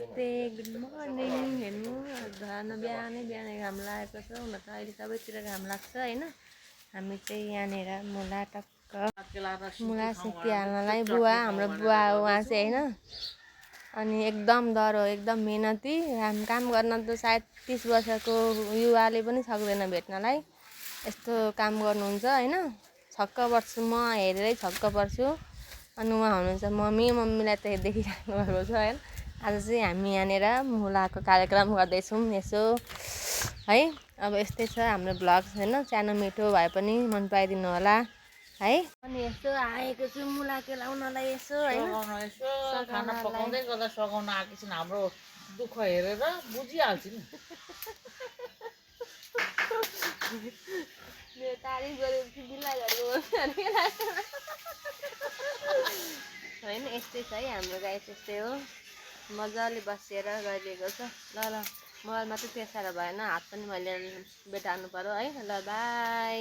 नमस्ते good morning हेर्नु धरान बिहानै घाम लागेको छ हुन त अहिले सबैतिर घाम लाग्छ होइन हामी चाहिँ यहाँनिर मुला टक्क मुला सिक्की हाल्नलाई बुवा हाम्रो बुवा हो उहाँ चाहिँ होइन अनि एकदम डह्रो एकदम मेहनती काम गर्न त सायद 30 वर्षको युवाले पनि सक्दैन भेट्नलाई यस्तो काम गर्नुहुन्छ होइन छक्क पर्छु म हेरेरै छक्क पर्छु अनि उहाँ हुनुहुन्छ मम्मीलाई त देखिराख्नु भएको छ होइन आज चाहिँ हामी यहाँनिर मुलाको कार्यक्रम गर्दैछौँ यसो है अब यस्तै छ हाम्रो भ्लग होइन सानो मिठो भए पनि मन पराइदिनु होला है अनि यसो आएको छु मुला केलाउनलाई यसो होइन खाना पकाउँदै गर्दा सघाउन आएको छन् हाम्रो दुःख हेरेर बुझिहाल्छु नि मेरो तारिफ गरेपछि बिल्ला गरेको होइन यस्तै छ है हाम्रो गाई त्यस्तै हो मजाले बसेर गरिदिएको छ ल मोबाइलमा चाहिँ त्यहाँ साह्रो भएन हात पनि मैले बेटार्नु पर्यो है ल बाई।